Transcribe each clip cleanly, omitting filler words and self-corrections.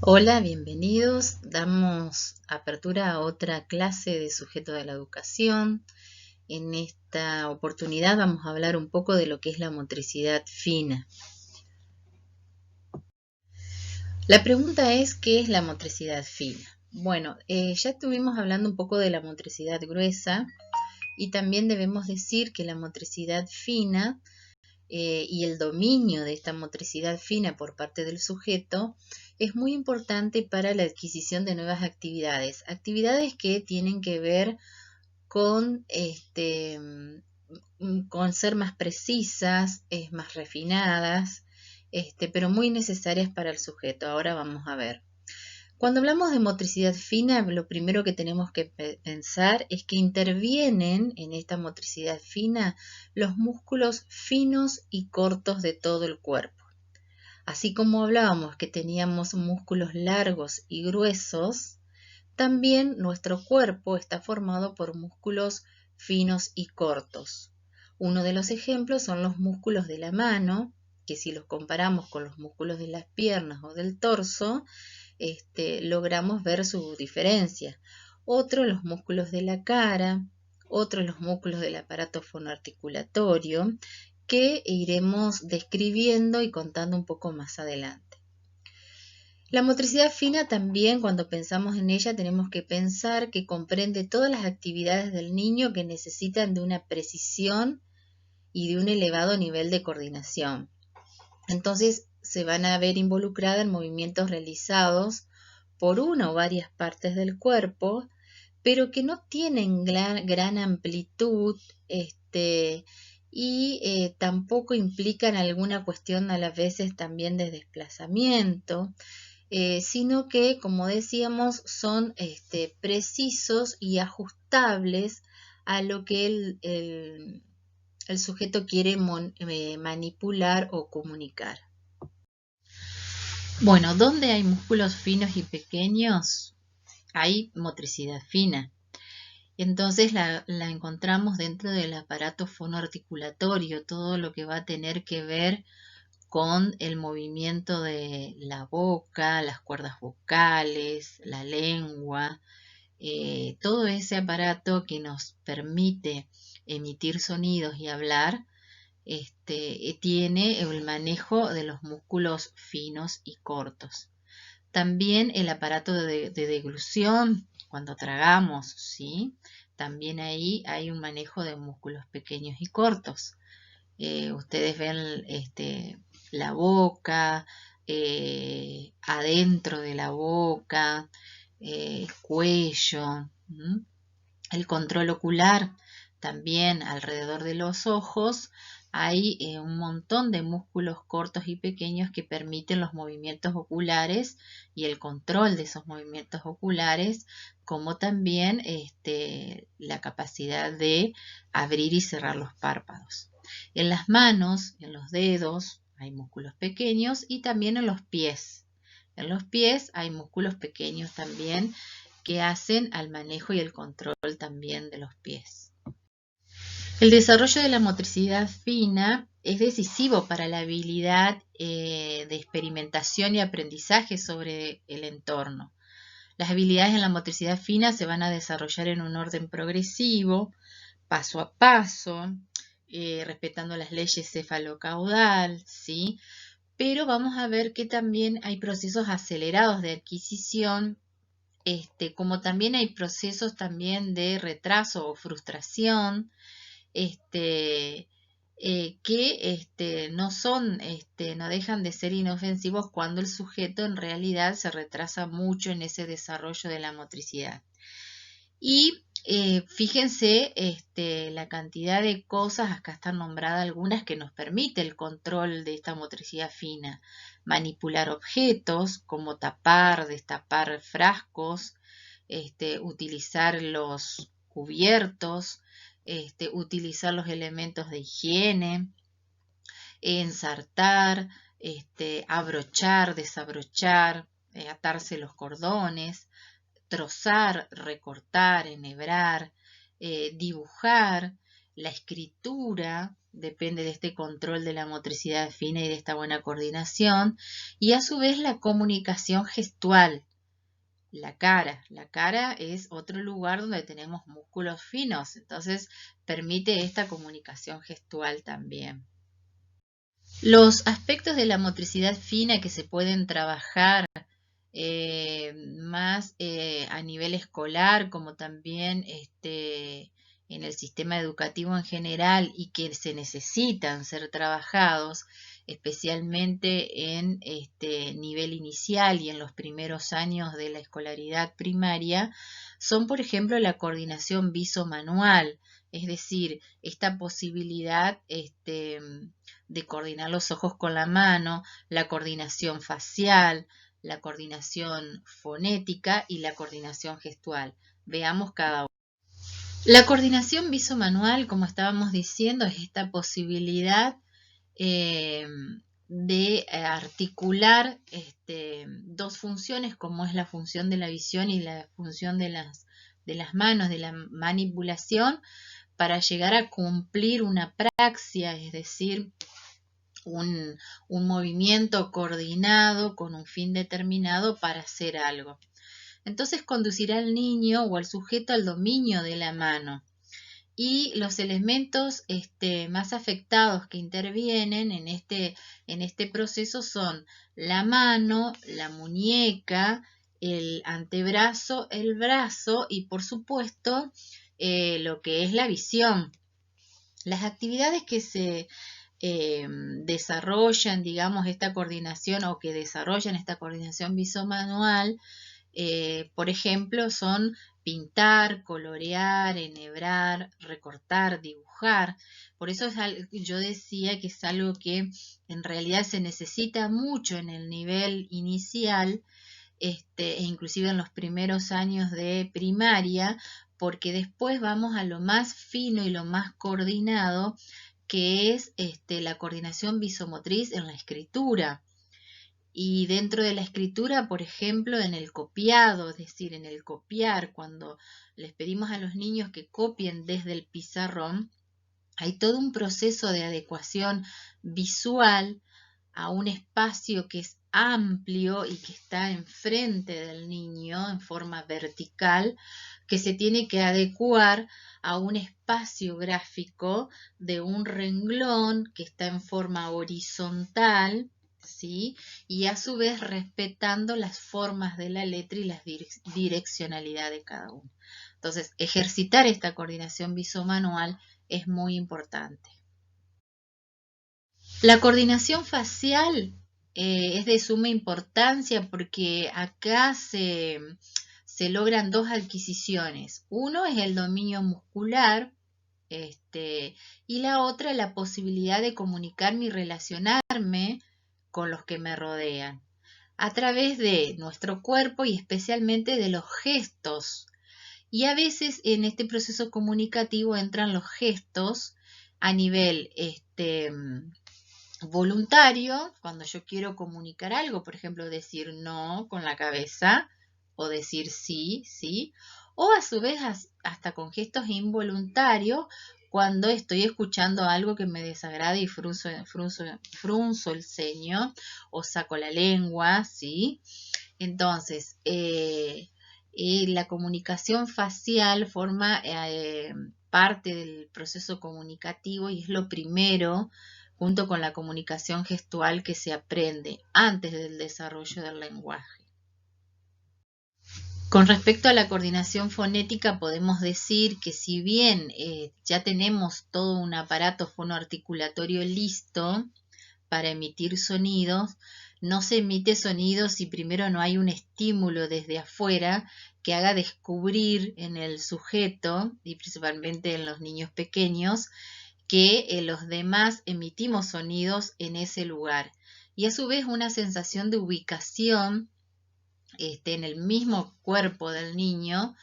Hola, bienvenidos. Damos apertura a otra clase de sujeto de la educación. En esta oportunidad vamos a hablar un poco de lo que es la motricidad fina. La pregunta es, ¿qué es la motricidad fina? Bueno, ya estuvimos hablando un poco de la motricidad gruesa y también debemos decir que la motricidad fina y el dominio de esta motricidad fina por parte del sujeto es muy importante para la adquisición de nuevas actividades que tienen que ver con, con ser más precisas, más refinadas, pero muy necesarias para el sujeto. Ahora vamos a ver. Cuando hablamos de motricidad fina, lo primero que tenemos que pensar es que intervienen en esta motricidad fina los músculos finos y cortos de todo el cuerpo. Así como hablábamos que teníamos músculos largos y gruesos, también nuestro cuerpo está formado por músculos finos y cortos. Uno de los ejemplos son los músculos de la mano, que si los comparamos con los músculos de las piernas o del torso, logramos ver su diferencia. Otro, los músculos de la cara, otro, los músculos del aparato fonoarticulatorio, que iremos describiendo y contando un poco más adelante. La motricidad fina también, cuando pensamos en ella, tenemos que pensar que comprende todas las actividades del niño que necesitan de una precisión y de un elevado nivel de coordinación. Entonces, se van a ver involucradas en movimientos realizados por una o varias partes del cuerpo, pero que no tienen gran amplitud y tampoco implican alguna cuestión a las veces también de desplazamiento, sino que, como decíamos, son precisos y ajustables a lo que el sujeto quiere manipular o comunicar. Bueno, ¿dónde hay músculos finos y pequeños? Hay motricidad fina. Entonces la encontramos dentro del aparato fonoarticulatorio, todo lo que va a tener que ver con el movimiento de la boca, las cuerdas vocales, la lengua, todo ese aparato que nos permite emitir sonidos y hablar, tiene el manejo de los músculos finos y cortos. También el aparato de deglución, cuando tragamos, ¿sí? También ahí hay un manejo de músculos pequeños y cortos. Ustedes ven la boca, adentro de la boca, cuello, ¿m? El control ocular, también alrededor de los ojos, hay un montón de músculos cortos y pequeños que permiten los movimientos oculares y el control de esos movimientos oculares, como también la capacidad de abrir y cerrar los párpados. En las manos, en los dedos, hay músculos pequeños y también en los pies. En los pies hay músculos pequeños también que hacen al manejo y el control también de los pies. El desarrollo de la motricidad fina es decisivo para la habilidad de experimentación y aprendizaje sobre el entorno. Las habilidades en la motricidad fina se van a desarrollar en un orden progresivo, paso a paso, respetando las leyes cefalocaudal, ¿sí? Pero vamos a ver que también hay procesos acelerados de adquisición, como también hay procesos también de retraso o frustración, que no son, no dejan de ser inofensivos cuando el sujeto en realidad se retrasa mucho en ese desarrollo de la motricidad. Y fíjense la cantidad de cosas, acá están nombradas algunas que nos permite el control de esta motricidad fina. Manipular objetos, como tapar, destapar frascos, utilizar los cubiertos, utilizar los elementos de higiene, ensartar, abrochar, desabrochar, atarse los cordones, trozar, recortar, enhebrar, dibujar, la escritura, depende de este control de la motricidad fina y de esta buena coordinación. Y a su vez la comunicación gestual. La cara es otro lugar donde tenemos músculos finos, entonces permite esta comunicación gestual también. Los aspectos de la motricidad fina que se pueden trabajar más a nivel escolar, como también en el sistema educativo en general, y que se necesitan ser trabajados, especialmente en nivel inicial y en los primeros años de la escolaridad primaria, son, por ejemplo, la coordinación visomanual, es decir, esta posibilidad de coordinar los ojos con la mano, la coordinación facial, la coordinación fonética y la coordinación gestual. Veamos cada uno. La coordinación visomanual, como estábamos diciendo, es esta posibilidad de articular dos funciones, como es la función de la visión y la función de las manos, de la manipulación, para llegar a cumplir una praxia, es decir, un movimiento coordinado con un fin determinado para hacer algo. Entonces conducirá al niño o al sujeto al dominio de la mano. Y los elementos más afectados que intervienen en este proceso son la mano, la muñeca, el antebrazo, el brazo y, por supuesto, lo que es la visión. Las actividades que se desarrollan, digamos, esta coordinación o que desarrollan esta coordinación visomanual, por ejemplo, son pintar, colorear, enhebrar, recortar, dibujar. Por eso yo decía que es algo que en realidad se necesita mucho en el nivel inicial, e inclusive en los primeros años de primaria, porque después vamos a lo más fino y lo más coordinado, que es la coordinación visomotriz en la escritura. Y dentro de la escritura, por ejemplo, en el copiado, es decir, en el copiar, cuando les pedimos a los niños que copien desde el pizarrón, hay todo un proceso de adecuación visual a un espacio que es amplio y que está enfrente del niño en forma vertical, que se tiene que adecuar a un espacio gráfico de un renglón que está en forma horizontal, ¿sí? Y a su vez respetando las formas de la letra y la direccionalidad de cada uno. Entonces, ejercitar esta coordinación visomanual es muy importante. La coordinación facial es de suma importancia porque acá se logran dos adquisiciones. Uno es el dominio muscular, y la otra la posibilidad de comunicarme y relacionarme con los que me rodean a través de nuestro cuerpo y especialmente de los gestos. Y a veces en este proceso comunicativo entran los gestos a nivel voluntario, cuando yo quiero comunicar algo, por ejemplo, decir no con la cabeza o decir sí, sí, o a su vez hasta con gestos involuntarios cuando estoy escuchando algo que me desagrada y frunzo el ceño o saco la lengua, ¿sí? Entonces, la comunicación facial forma parte del proceso comunicativo y es lo primero, junto con la comunicación gestual, que se aprende antes del desarrollo del lenguaje. Con respecto a la coordinación fonética, podemos decir que si bien ya tenemos todo un aparato fonoarticulatorio listo para emitir sonidos, no se emite sonido si primero no hay un estímulo desde afuera que haga descubrir en el sujeto, y principalmente en los niños pequeños, que los demás emitimos sonidos en ese lugar. Y a su vez una sensación de ubicación en el mismo cuerpo del niño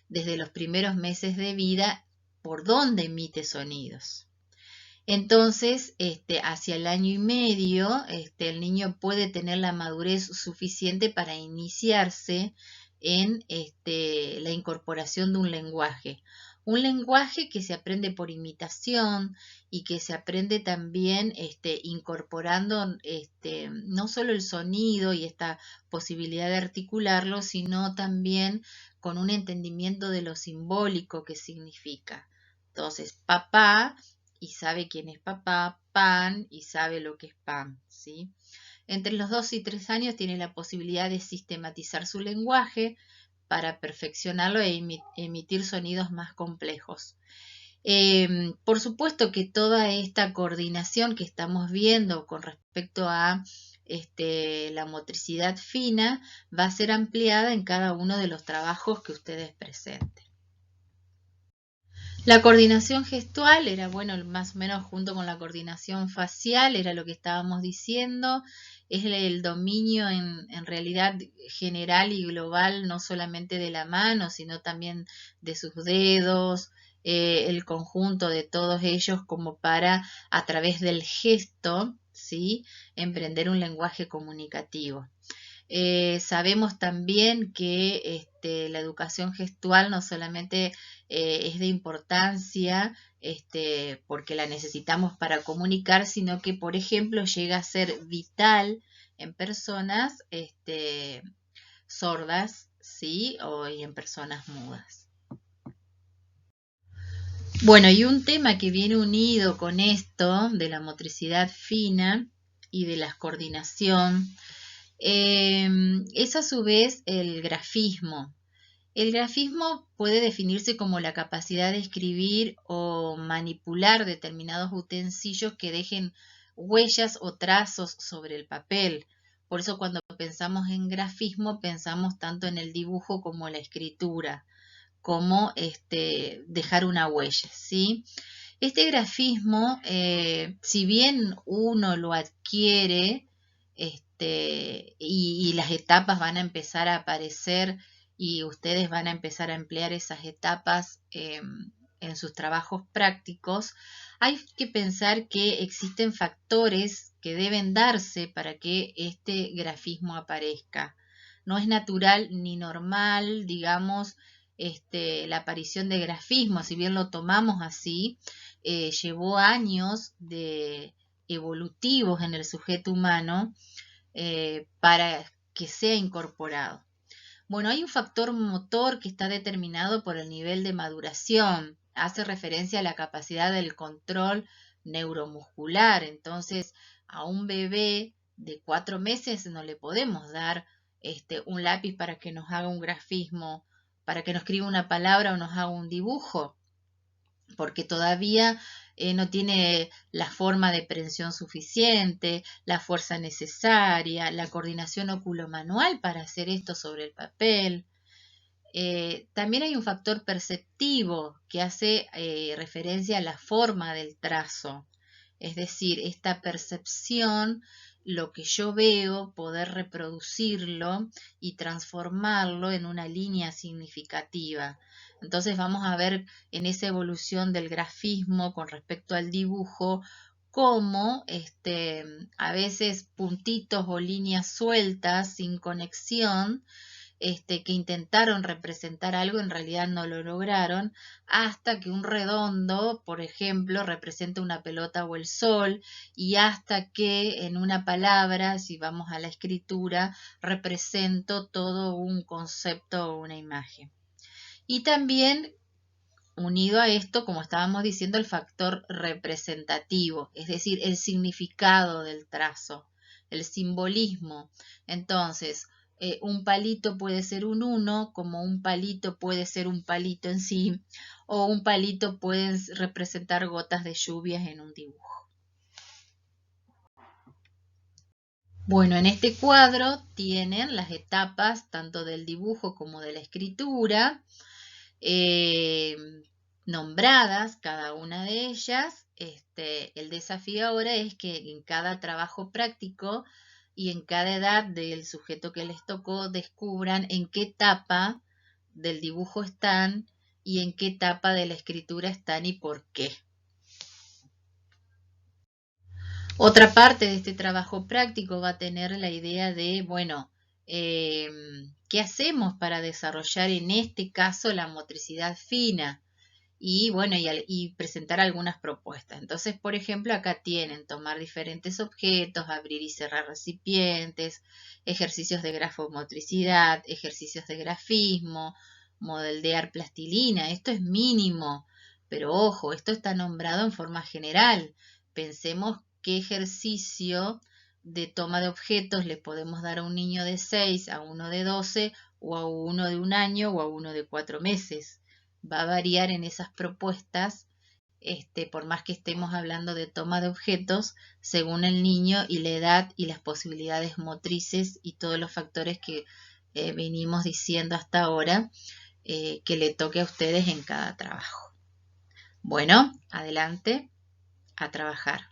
desde los primeros meses de vida por donde emite sonidos. Entonces, hacia el año y medio, el niño puede tener la madurez suficiente para iniciarse en la incorporación de un lenguaje. Un lenguaje que se aprende por imitación y que se aprende también incorporando no solo el sonido y esta posibilidad de articularlo, sino también con un entendimiento de lo simbólico que significa. Entonces, papá, y sabe quién es papá, pan, y sabe lo que es pan, ¿sí? Entre los 2 y 3 años tiene la posibilidad de sistematizar su lenguaje para perfeccionarlo e emitir sonidos más complejos. Por supuesto que toda esta coordinación que estamos viendo con respecto a la motricidad fina va a ser ampliada en cada uno de los trabajos que ustedes presenten. La coordinación gestual era, bueno, más o menos junto con la coordinación facial, era lo que estábamos diciendo, es el dominio en realidad general y global, no solamente de la mano, sino también de sus dedos, el conjunto de todos ellos como para, a través del gesto, ¿sí?, emprender un lenguaje comunicativo. Sabemos también que la educación gestual no solamente es de importancia porque la necesitamos para comunicar, sino que, por ejemplo, llega a ser vital en personas sordas, ¿sí? Y en personas mudas. Bueno, y un tema que viene unido con esto de la motricidad fina y de la coordinación es a su vez el grafismo. El grafismo puede definirse como la capacidad de escribir o manipular determinados utensilios que dejen huellas o trazos sobre el papel. Por eso cuando pensamos en grafismo pensamos tanto en el dibujo como en la escritura, como dejar una huella, ¿sí? Este grafismo, si bien uno lo adquiere, y las etapas van a empezar a aparecer y ustedes van a empezar a emplear esas etapas en sus trabajos prácticos, hay que pensar que existen factores que deben darse para que este grafismo aparezca. No es natural ni normal, digamos, la aparición de grafismo, si bien lo tomamos así, llevó años de evolutivos en el sujeto humano para que sea incorporado. Bueno, hay un factor motor que está determinado por el nivel de maduración. Hace referencia a la capacidad del control neuromuscular. Entonces, a un bebé de 4 meses no le podemos dar un lápiz para que nos haga un grafismo, para que nos escriba una palabra o nos haga un dibujo, porque todavía no tiene la forma de prensión suficiente, la fuerza necesaria, la coordinación oculomanual para hacer esto sobre el papel. También hay un factor perceptivo que hace referencia a la forma del trazo, es decir, esta percepción, lo que yo veo, poder reproducirlo y transformarlo en una línea significativa. Entonces vamos a ver en esa evolución del grafismo con respecto al dibujo cómo a veces puntitos o líneas sueltas sin conexión que intentaron representar algo, en realidad no lo lograron, hasta que un redondo, por ejemplo, representa una pelota o el sol, y hasta que en una palabra, si vamos a la escritura, represento todo un concepto o una imagen. Y también, unido a esto, como estábamos diciendo, el factor representativo, es decir, el significado del trazo, el simbolismo. Entonces, un palito puede ser un 1, como un palito puede ser un palito en sí, o un palito puede representar gotas de lluvias en un dibujo. Bueno, en este cuadro tienen las etapas tanto del dibujo como de la escritura, nombradas cada una de ellas. El desafío ahora es que en cada trabajo práctico y en cada edad del sujeto que les tocó descubran en qué etapa del dibujo están y en qué etapa de la escritura están y por qué. Otra parte de este trabajo práctico va a tener la idea de, bueno, ¿qué hacemos para desarrollar en este caso la motricidad fina? y bueno, y presentar algunas propuestas. Entonces, por ejemplo, acá tienen tomar diferentes objetos, abrir y cerrar recipientes, ejercicios de grafomotricidad, ejercicios de grafismo, moldear plastilina. Esto es mínimo, pero ojo, esto está nombrado en forma general. Pensemos qué ejercicio de toma de objetos le podemos dar a un niño de 6, a uno de 12, o a uno de 1 año, o a uno de 4 meses. Va a variar en esas propuestas, por más que estemos hablando de toma de objetos, según el niño y la edad y las posibilidades motrices y todos los factores que venimos diciendo hasta ahora, que le toque a ustedes en cada trabajo. Bueno, adelante a trabajar.